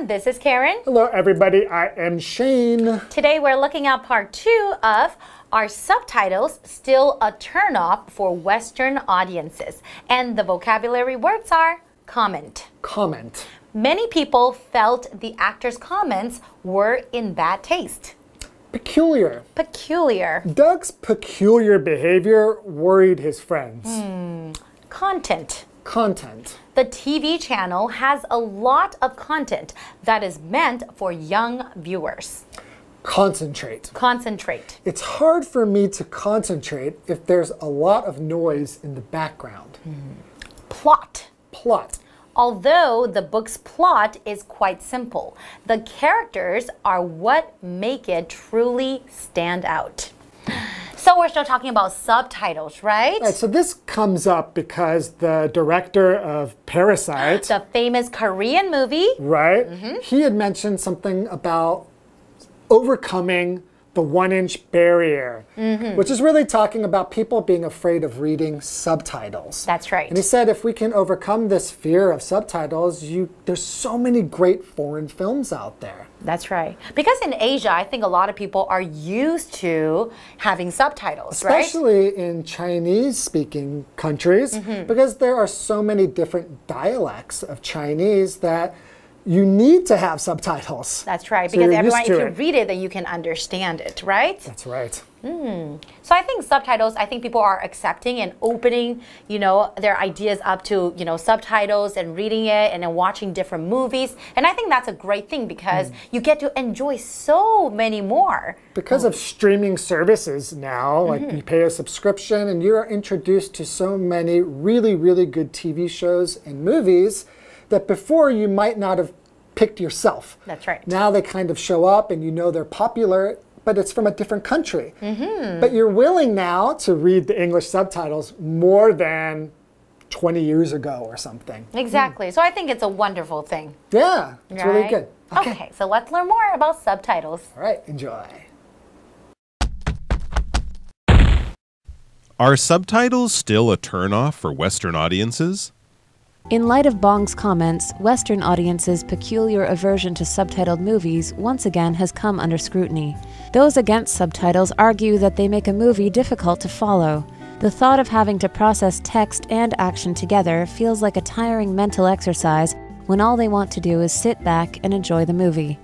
everyone, this is Karen. Hello everybody, I am Shane. Today we're looking at part 2 of Are Subtitles Still a Turnoff for Western Audiences? And the vocabulary words are comment. Comment. Many people felt the actors' comments were in bad taste. Peculiar. Peculiar. Doug's peculiar behavior worried his friends. Content. Content. The TV channel has a lot of content that is meant for young viewers. Concentrate. Concentrate. It's hard for me to concentrate if there's a lot of noise in the background. Plot. Plot. Although the book's plot is quite simple, the characters are what make it truly stand out. So we're still talking about subtitles, right? Right, so this comes up because the director of Parasite, The famous Korean movie, right? He had mentioned something about overcoming the 1-inch barrier, which is really talking about people being afraid of reading subtitles. That's right. And he said if we can overcome this fear of subtitles, there's so many great foreign films out there. That's right. Because in Asia, I think a lot of people are used to having subtitles, right? Especially in Chinese-speaking countries, because there are so many different dialects of Chinese that you need to have subtitles. That's right, So because you're everyone, used if to you it. read it, then you can understand it, right? That's right. So I think subtitles, I think people are accepting and opening, their ideas up to, subtitles and reading it and then watching different movies. And I think that's a great thing because you get to enjoy so many more. Because of streaming services now, like you pay a subscription and you're introduced to so many really, really good TV shows and movies that before you might not have picked yourself. That's right. Now they kind of show up and you know they're popular, but it's from a different country. But you're willing now to read the English subtitles more than 20 years ago or something. Exactly. So I think it's a wonderful thing. Yeah, it's really good. Okay, so let's learn more about subtitles. All right, enjoy. Are subtitles still a turnoff for Western audiences? In light of Bong's comments, Western audiences' peculiar aversion to subtitled movies once again has come under scrutiny. Those against subtitles argue that they make a movie difficult to follow. The thought of having to process text and action together feels like a tiring mental exercise when all they want to do is sit back and enjoy the movie.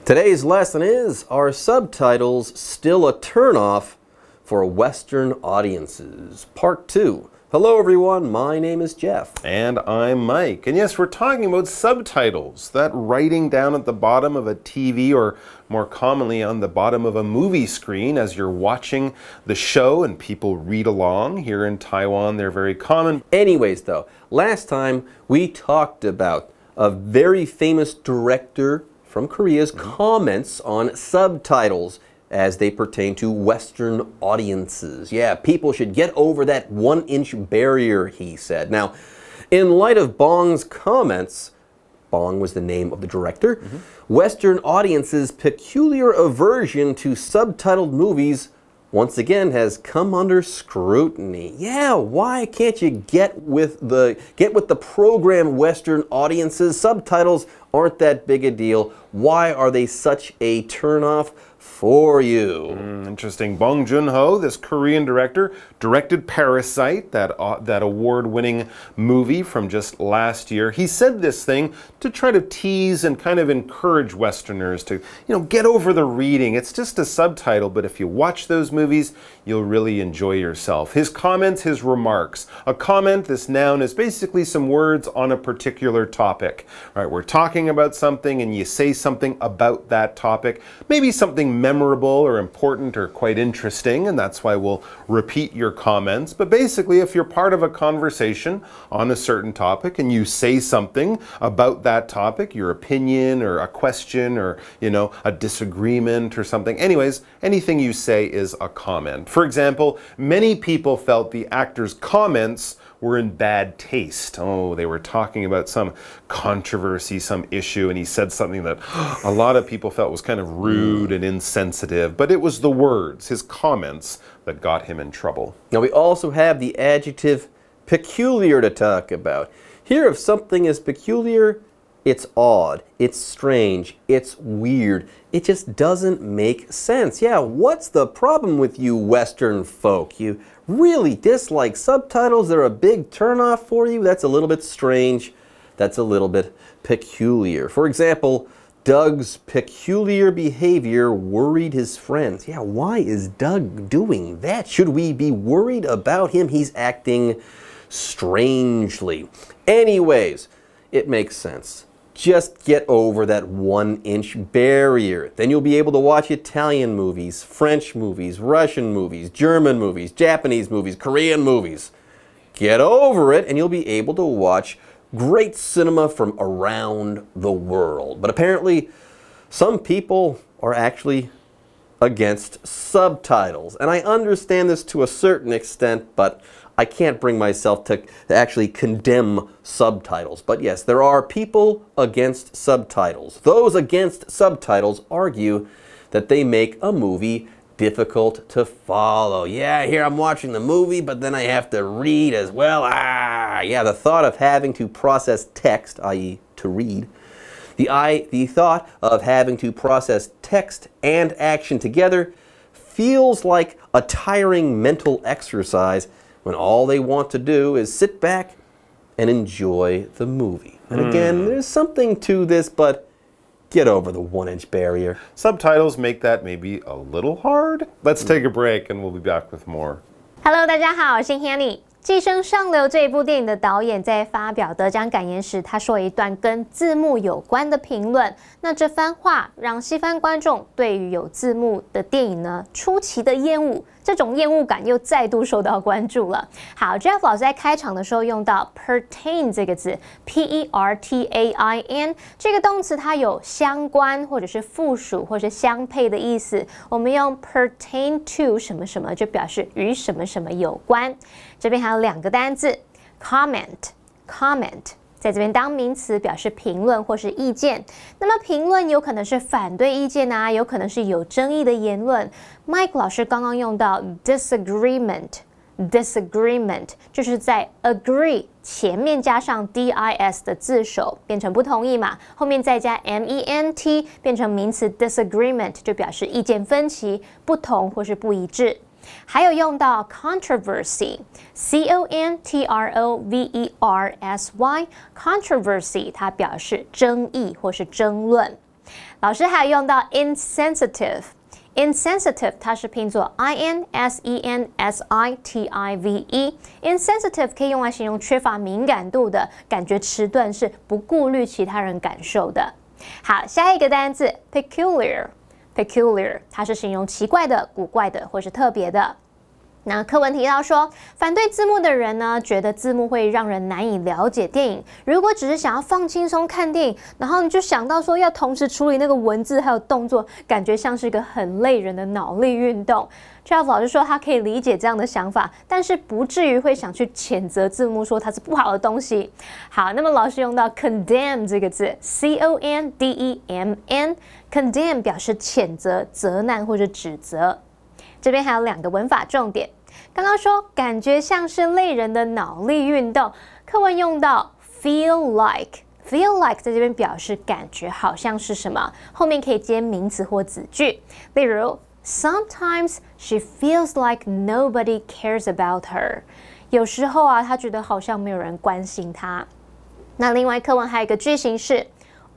Today's lesson is, are subtitles still a turnoff for Western audiences? Part 2. Hello everyone, my name is Jeff. And I'm Mike. And yes, we're talking about subtitles, that writing down at the bottom of a TV or more commonly on the bottom of a movie screen as you're watching the show and people read along. Here in Taiwan, they're very common. Anyways though, last time we talked about a very famous director from Korea's comments on subtitles as they pertain to Western audiences. Yeah, people should get over that 1-inch barrier, he said. Now, in light of Bong's comments, Bong was the name of the director, Western audiences' peculiar aversion to subtitled movies once again has come under scrutiny. Yeah, why can't you get with the program, Western audiences? Subtitles aren't that big a deal. Why are they such a turnoff for you? Interesting. Bong Joon-ho, this Korean director, directed Parasite, that award-winning movie from just last year. He said this thing to try to tease and kind of encourage Westerners to, get over the reading. It's just a subtitle, but if you watch those movies, you'll really enjoy yourself. His comments, his remarks. A comment, this noun, is basically some words on a particular topic. Right? We're talking about something and you say something about that topic, maybe something memorable or important or quite interesting, and that's why we'll repeat your comments. But basically, if you're part of a conversation on a certain topic and you say something about that topic, your opinion or a question or, a disagreement or something, anyways, anything you say is a comment. For example, many people felt the actor's comments were in bad taste. Oh, they were talking about some controversy, some issue, and he said something that a lot of people felt was kind of rude and insensitive, but it was the words, his comments, that got him in trouble. Now we also have the adjective peculiar to talk about. Here, if something is peculiar, it's odd, it's strange, it's weird. It just doesn't make sense. Yeah, what's the problem with you Western folk? You really dislike subtitles? They're a big turnoff for you? That's a little bit strange. That's a little bit peculiar. For example, Doug's peculiar behavior worried his friends. Yeah, why is Doug doing that? Should we be worried about him? He's acting strangely. Anyways, it makes sense. Just get over that 1-inch barrier. Then you'll be able to watch Italian movies, French movies, Russian movies, German movies, Japanese movies, Korean movies. Get over it and you'll be able to watch great cinema from around the world. But apparently, some people are actually against subtitles. And I understand this to a certain extent, but I can't bring myself to actually condemn subtitles. But yes, there are people against subtitles. Those against subtitles argue that they make a movie difficult to follow. Yeah, here I'm watching the movie, but then I have to read as well. Yeah, the thought of having to process text, i.e. to read, the thought of having to process text and action together feels like a tiring mental exercise when all they want to do is sit back and enjoy the movie. And again, there's something to this, but get over the 1-inch barrier. Subtitles make that maybe a little hard. Let's take a break and we'll be back with more. Hello， 大家好，我是 Hanny。《寄生上流》这一部电影的导演在发表得奖感言时，他说了一段跟字幕有关的评论。那这番话让西方观众对于有字幕的电影呢出奇的厌恶，这种厌恶感又再度受到关注了。好 ，Jeff 老师在开场的时候用到 pertain 这个字 ，P-E-R-T-A-I-N 这个动词，它有相关或者是附属或是相配的意思。我们用 pertain to 什么什么就表示与什么什么有关。这边还有2个单字 comment 在这边当名词表示评论或是意见。那么评论有可能是反对意见啊，有可能是有争议的言论。Mike 老师刚刚用到 disagreement 就是在 agree 前面加上 dis 的字首变成不同意嘛，后面再加 ment 变成名词 disagreement 就表示意见分歧、不同或是不一致。还有用到 controversy C-O-N-T-R-O-V-E-R-S-Y controversy 它表示争议或是争论。老师还有用到 insensitive 它是拼作 I-N-S-E-N-S-I-T-I-V-E insensitive 可以用来形容缺乏敏感度的感觉迟钝，是不顾虑其他人感受的。好，下一个单字 peculiar 它是形容奇怪的、古怪的或是特别的。那课文提到说，反对字幕的人呢，觉得字幕会让人难以了解电影。如果只是想要放轻松看电影，然后你就想到说要同时处理那个文字还有动作，感觉像是一个很累人的脑力运动。Jeff 老师说他可以理解这样的想法，但是不至于会想去谴责字幕，说它是不好的东西。好，那么老师用到 condemn 这个字 C-O-N-D-E-M-N condemn 表示谴责、责难或者指责。这边还有2个文法重点。刚刚说感觉像是累人的脑力运动，课文用到 feel like 在这边表示感觉好像是什么，后面可以接名词或子句。例如 Sometimes she feels like nobody cares about her 有时候啊，她觉得好像没有人关心她。那另外课文还有一个句型是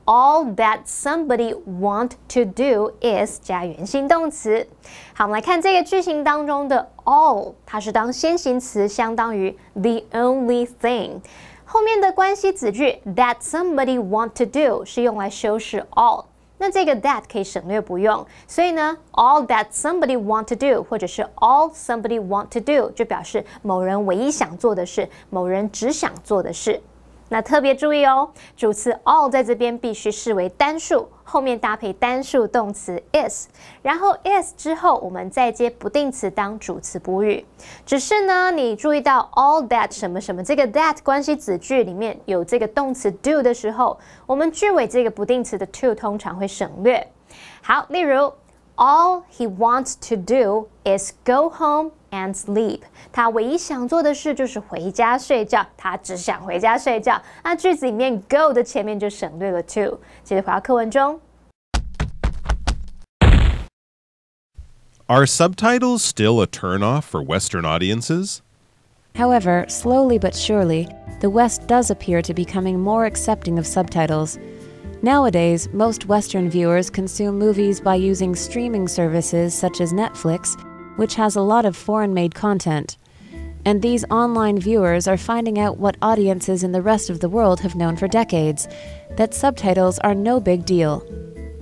All that somebody want to do is 加原形动词。好，我们来看这个句型当中的 all， 它是当先行词，相当于 the only thing。后面的关系子句 that somebody want to do 是用来修饰 all。那这个 that 可以省略不用，所以呢 all that somebody want to do 或者是 all somebody want to do 就表示某人唯一想做的事，某人只想做的事。那特别注意哦，主词 all 在这边必须视为单数，后面搭配单数动词 is， 然后 is 之后我们再接不定词当主词补语。只是呢，你注意到 all that 什么什么这个 that 关系子句里面有这个动词 do 的时候，我们句尾这个不定词的 to 通常会省略。好，例如 All he wants to do is go home and sleep. 他唯一想做的事就是回家睡觉，他只想回家睡觉。那句子里面 go 的前面就省略了 to。接着回到课文中。Are subtitles still a turnoff for Western audiences? However, slowly but surely, the West does appear to be becoming more accepting of subtitles. Nowadays, most Western viewers consume movies by using streaming services such as Netflix, which has a lot of foreign-made content. And these online viewers are finding out what audiences in the rest of the world have known for decades, that subtitles are no big deal.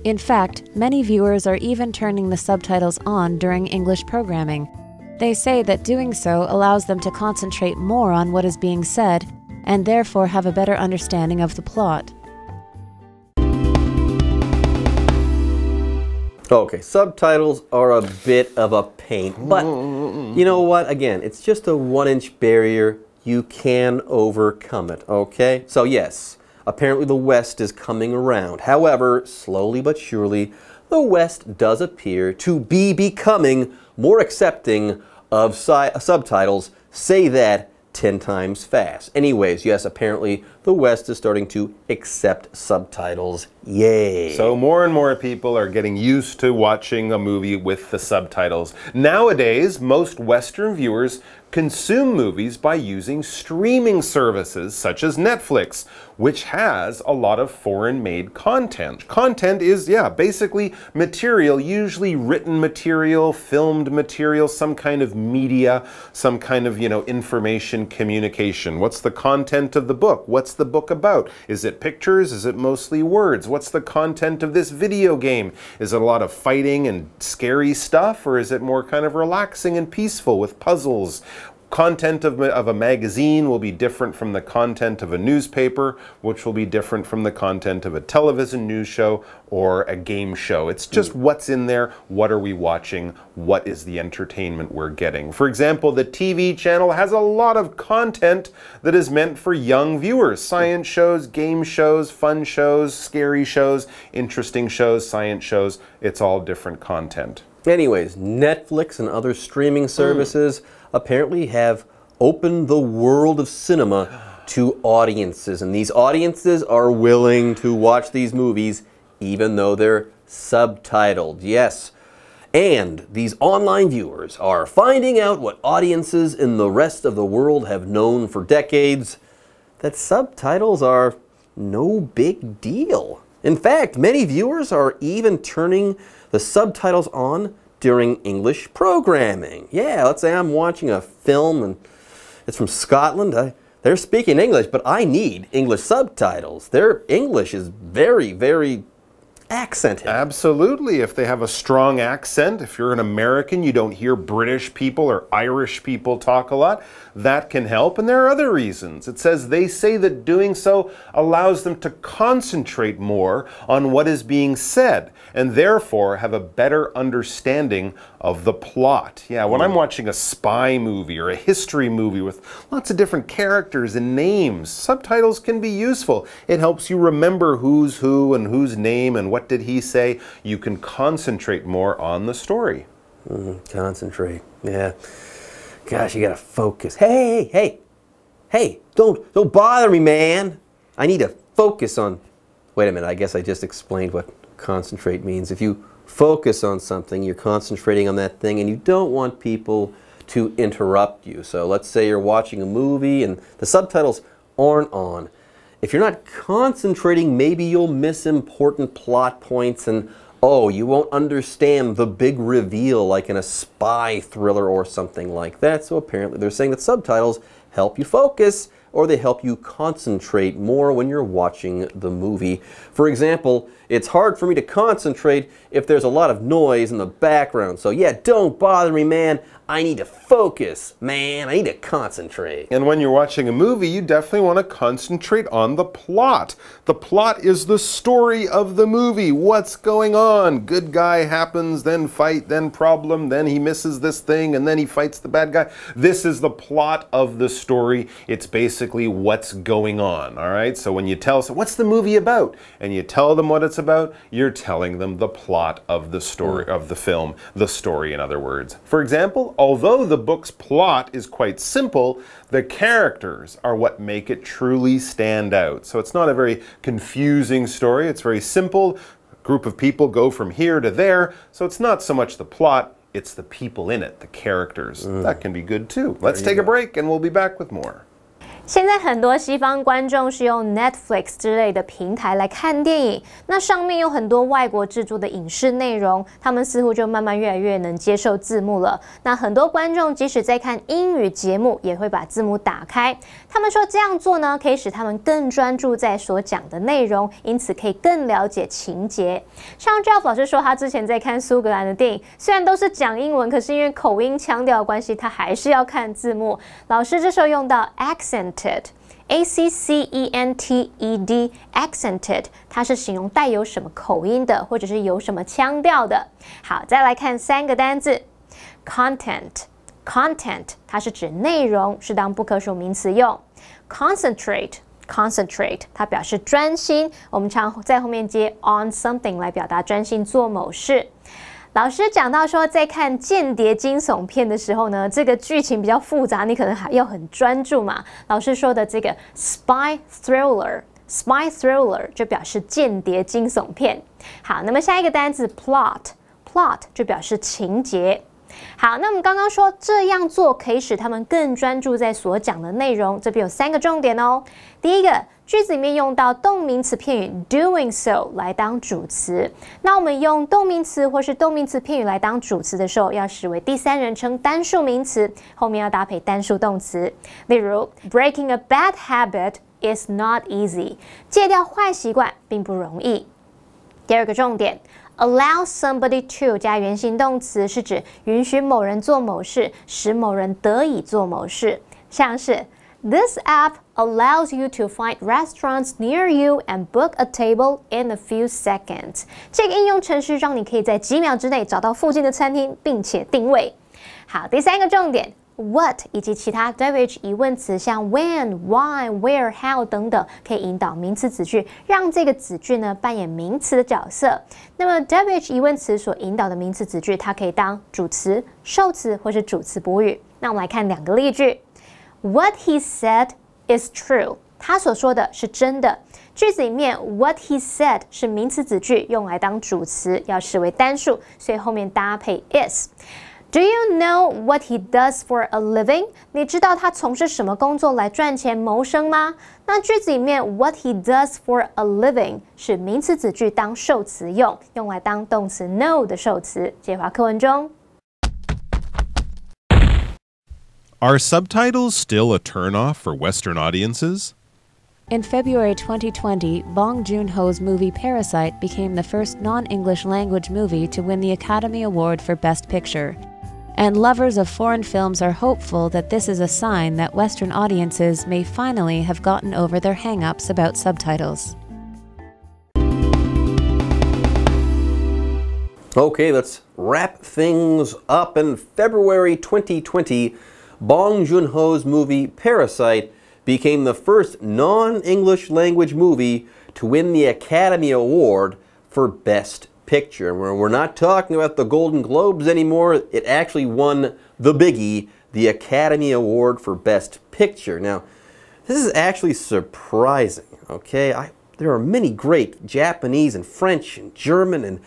In fact, many viewers are even turning the subtitles on during English programming. They say that doing so allows them to concentrate more on what is being said, and therefore have a better understanding of the plot. Okay, subtitles are a bit of a pain, but you know what? Again, it's just a 1-inch barrier. You can overcome it, okay? So yes, apparently the West is coming around. However, slowly but surely, the West does appear to be becoming more accepting of subtitles. Say that 10 times fast. Anyways, yes, apparently the West is starting to accept subtitles. Yay! So more and more people are getting used to watching a movie with the subtitles. Nowadays, most Western viewers consume movies by using streaming services such as Netflix, which has a lot of foreign-made content. Content is, basically material, usually written material, filmed material, some kind of media, some kind of, information communication. What's the content of the book? What's the book about? Is it pictures? Is it mostly words? What's the content of this video game? Is it a lot of fighting and scary stuff, or is it more kind of relaxing and peaceful with puzzles? Content of a magazine will be different from the content of a newspaper, which will be different from the content of a television news show or a game show. It's just what's in there, what are we watching, what is the entertainment we're getting. For example, the TV channel has a lot of content that is meant for young viewers. Science shows, game shows, fun shows, scary shows, interesting shows, science shows. It's all different content. Anyways, Netflix and other streaming services apparently have opened the world of cinema to audiences. And these audiences are willing to watch these movies even though they're subtitled. Yes. And these online viewers are finding out what audiences in the rest of the world have known for decades, that subtitles are no big deal. In fact, many viewers are even turning the subtitles on during English programming. Yeah, let's say I'm watching a film and it's from Scotland. They're speaking English, but I need English subtitles. Their English is very, very accented. Absolutely. If they have a strong accent, if you're an American, you don't hear British people or Irish people talk a lot, that can help. And there are other reasons. It says they say that doing so allows them to concentrate more on what is being said and therefore have a better understanding of the plot. Yeah, when I'm watching a spy movie or a history movie with lots of different characters and names, subtitles can be useful. It helps you remember who's who and whose name and what did he say. You can concentrate more on the story. Concentrate, yeah. Gosh, you gotta focus. Hey, don't bother me, man. I need to focus on... Wait a minute, I guess I just explained what concentrate means. If you focus on something, you're concentrating on that thing, and you don't want people to interrupt you. So let's say you're watching a movie and the subtitles aren't on. If you're not concentrating, maybe you'll miss important plot points and you won't understand the big reveal like in a spy thriller or something like that. So apparently they're saying that subtitles help you focus, or they help you concentrate more when you're watching the movie. For example, it's hard for me to concentrate if there's a lot of noise in the background. So yeah, don't bother me, man. I need to focus, man. I need to concentrate. And when you're watching a movie, you definitely want to concentrate on the plot. The plot is the story of the movie. What's going on? Good guy happens, then fight, then problem, then he misses this thing, and then he fights the bad guy. This is the plot of the story. It's basically what's going on, all right? So when you tell someone, what's the movie about? And you tell them what it's about, you're telling them the plot of the story, of the film, the story in other words. For example, although the book's plot is quite simple, the characters are what make it truly stand out. So it's not a very confusing story, it's very simple. A group of people go from here to there, so it's not so much the plot, it's the people in it, the characters. That can be good too. Let's take a break and we'll be back with more. 现在很多西方观众是用 Netflix 之类的平台来看电影，那上面有很多外国制作的影视内容，他们似乎就慢慢越来越能接受字幕了。那很多观众即使在看英语节目，也会把字幕打开。他们说这样做呢，可以使他们更专注在所讲的内容，因此可以更了解情节。像 Jeff 老师说，他之前在看苏格兰的电影，虽然都是讲英文，可是因为口音腔调的关系，他还是要看字幕。老师这时候用到 accented。accented accented， 它是形容带有什么口音的，或者是有什么腔调的。好，再来看3个单字 content， 它是指内容，是当不可数名词用。concentrate， 它表示专心，我们常在后面接 on something 来表达专心做某事。老师讲到说，在看间谍惊悚片的时候呢，这个剧情比较复杂，你可能还要很专注嘛。老师说的这个 spy thriller 就表示间谍惊悚片。好，那么下一个单字 plot 就表示情节。好，那我们刚刚说这样做可以使他们更专注在所讲的内容，这边有3个重点哦。第一个，句子里面用到动名词片语 doing so 来当主词。那我们用动名词或是动名词片语来当主词的时候，要视为第3人称单数名词，后面要搭配单数动词。例如 breaking a bad habit is not easy， 戒掉坏习惯并不容易。第二个重点，allow somebody to 加原形动词是指允许某人做某事，使某人得以做某事，像是 This app allows you to find restaurants near you and book a table in a few seconds。这个应用程序让你可以在几秒之内找到附近的餐厅，并且定位。好，第3个重点。What 以及其他 WH 疑问词，像 when、why、where、how 等等，可以引导名词子句，让这个子句呢扮演名词的角色。那么 WH 疑问词所引导的名词子句，它可以当主词、受词或是主词补语。那我们来看2个例句。What he said is true。他所说的是真的。句子里面 what he said 是名词子句，用来当主词，要视为单数，所以后面搭配 is。Do you know what he does for a living？ 你知道他从事什么工作来赚钱谋生吗？那句子里面 what he does for a living 是名词子句当受词用，用来当动词 know 的受词。介华课文中。Are subtitles still a turnoff for Western audiences? In February 2020, Bong Joon-ho's movie Parasite became the first non-English language movie to win the Academy Award for Best Picture. And lovers of foreign films are hopeful that this is a sign that Western audiences may finally have gotten over their hang-ups about subtitles. Okay, let's wrap things up. In February 2020, Bong Joon-ho's movie Parasite became the first non-English language movie to win the Academy Award for Best Picture. We're not talking about the Golden Globes anymore. It actually won the biggie, the Academy Award for Best Picture. Now, this is actually surprising, okay? There are many great Japanese and French and German and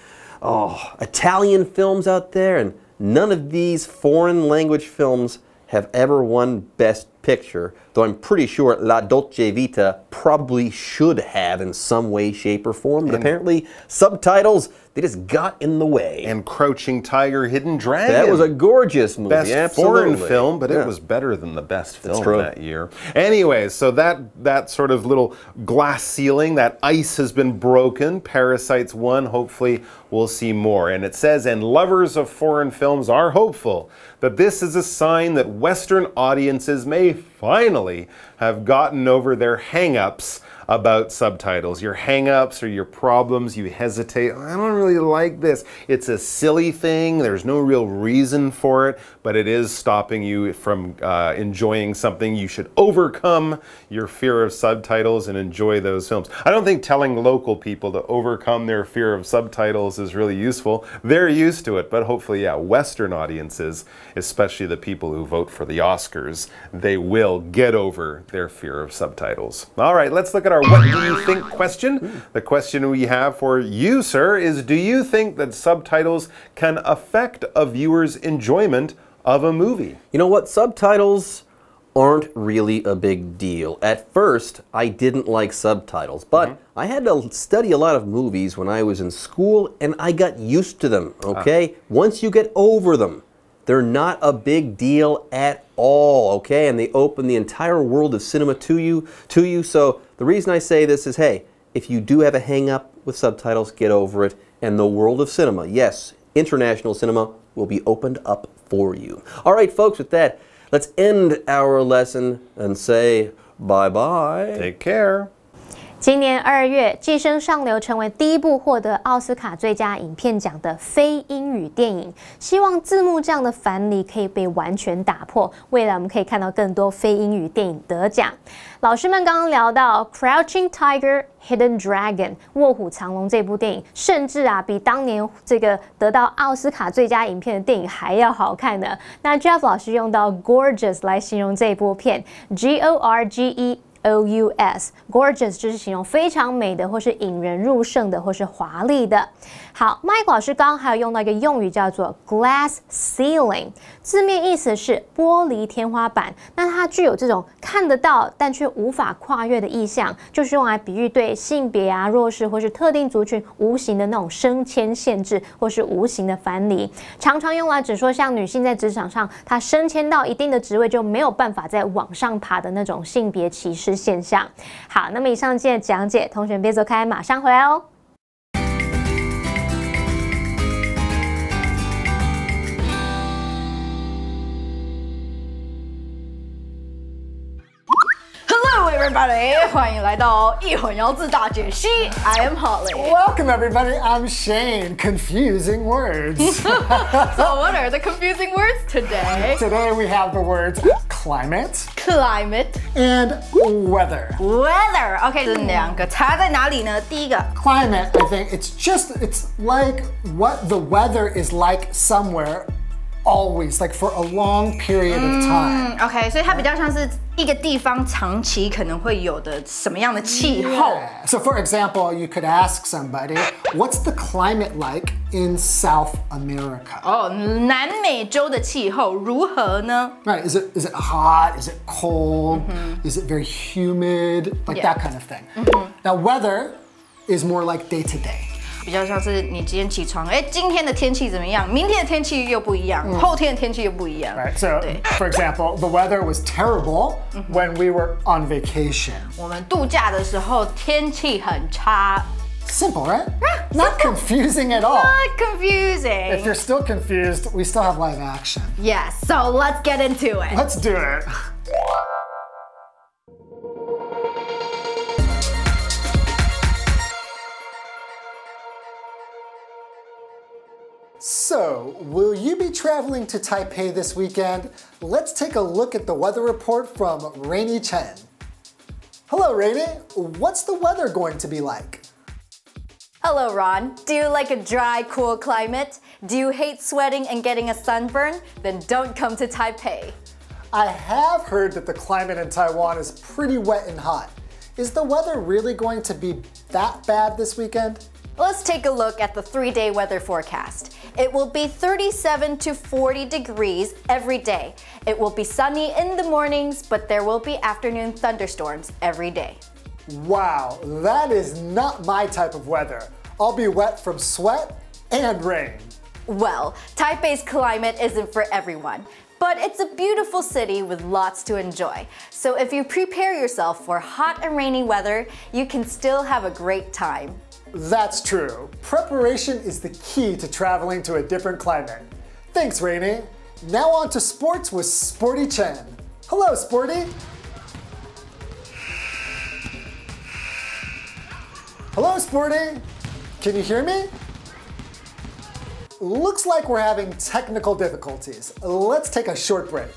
Italian films out there, and none of these foreign language films have ever won Best picture, though I'm pretty sure La Dolce Vita probably should have in some way, shape, or form. But apparently, subtitles, they just got in the way. And Crouching Tiger, Hidden Dragon. That was a gorgeous movie. Best absolutely. foreign film, but it was better than the best film that year. Anyway, so that sort of little glass ceiling, that ice has been broken. Parasites won. Hopefully, we'll see more. And it says, and lovers of foreign films are hopeful that this is a sign that Western audiences may finally have gotten over their hang-ups about subtitles. Your hang-ups or your problems, you hesitate, I don't really like this. It's a silly thing, there's no real reason for it, but it is stopping you from enjoying something. You should overcome your fear of subtitles and enjoy those films. I don't think telling local people to overcome their fear of subtitles is really useful. They're used to it, but hopefully, yeah, Western audiences, especially the people who vote for the Oscars, they will get over their fear of subtitles. All right, let's look at our what do you think question. The question we have for you, sir, is do you think that subtitles can affect a viewer's enjoyment of a movie? You know what? Subtitles aren't really a big deal. At first, I didn't like subtitles, but I had to study a lot of movies when I was in school, and I got used to them, okay? Once you get over them, they're not a big deal at all, okay? And they open the entire world of cinema to you. So the reason I say this is, hey, if you do have a hang-up with subtitles, get over it. And the world of cinema, yes, international cinema, will be opened up for you. All right, folks, with that, let's end our lesson and say bye-bye. Take care. 今年2月，《寄生上流》成为第一部获得奥斯卡最佳影片奖的非英语电影。希望字幕这样的藩篱可以被完全打破，未来我们可以看到更多非英语电影得奖。老师们刚刚聊到《Crouching Tiger, Hidden Dragon》卧虎藏龙这部电影，甚至比当年这个得到奥斯卡最佳影片的电影还要好看呢。那 Jeff 老师用到 gorgeous 来形容这部片 ，Gorgeous，gorgeous 就是形容非常美的，或是引人入胜的，或是华丽的。好 ，Mike 老师刚刚还有用到一个用语叫做 glass ceiling， 字面意思是玻璃天花板。那它具有这种看得到但却无法跨越的意象，就是用来比喻对性别弱势或是特定族群无形的那种升迁限制，或是无形的藩篱，常常用来指说像女性在职场上，她升迁到一定的职位就没有办法再往上爬的那种性别歧视现象。好，那么以上今天的讲解，同学别走开，马上回来哦。Hello everybody， 欢迎来到一混淆字大解析。I am Holly. Welcome everybody, I'm Shane. Confusing words. So what are the confusing words today? Today we have the words climate, Climate, and weather. weather. OK， 这两个差在哪里呢？第一个 Climate, I think it's like what the weather is like somewhere always, like for a long period of time. OK， 所以它比较像是一个地方长期可能会有的什么样的气候。Yeah. So for example, you could ask somebody, what's the climate like in South America? 哦，南美洲的气候如何呢？ Right, is it hot? Is it cold? Is it very humid? Like that kind of thing. Now weather is more like day to day. 比较像是你今天起床，今天的天气怎么样？明天的天气又不一样，后天的天气又不一样。 Right, so for example, the weather was terrible when we were on vacation. 我们度假的时候天气很差。 Simple, right? Not confusing at all. Not confusing. If you're still confused, we still have live action. Yes, so let's get into it. Let's do it. So, will you be traveling to Taipei this weekend? Let's take a look at the weather report from Rainy Chen. Hello, Rainy. What's the weather going to be like? Hello, Ron. Do you like a dry, cool climate? Do you hate sweating and getting a sunburn? Then don't come to Taipei. I have heard that the climate in Taiwan is pretty wet and hot. Is the weather really going to be that bad this weekend? Let's take a look at the 3-day weather forecast. It will be 37 to 40 degrees every day. It will be sunny in the mornings, but there will be afternoon thunderstorms every day. Wow, that is not my type of weather. I'll be wet from sweat and rain. Well, Taipei's climate isn't for everyone, but it's a beautiful city with lots to enjoy. So if you prepare yourself for hot and rainy weather, you can still have a great time. That's true. Preparation is the key to traveling to a different climate. Thanks, Rainy. Now on to sports with Sporty Chen. Hello, Sporty. Hello, Sporty. Can you hear me? Looks like we're having technical difficulties. Let's take a short break.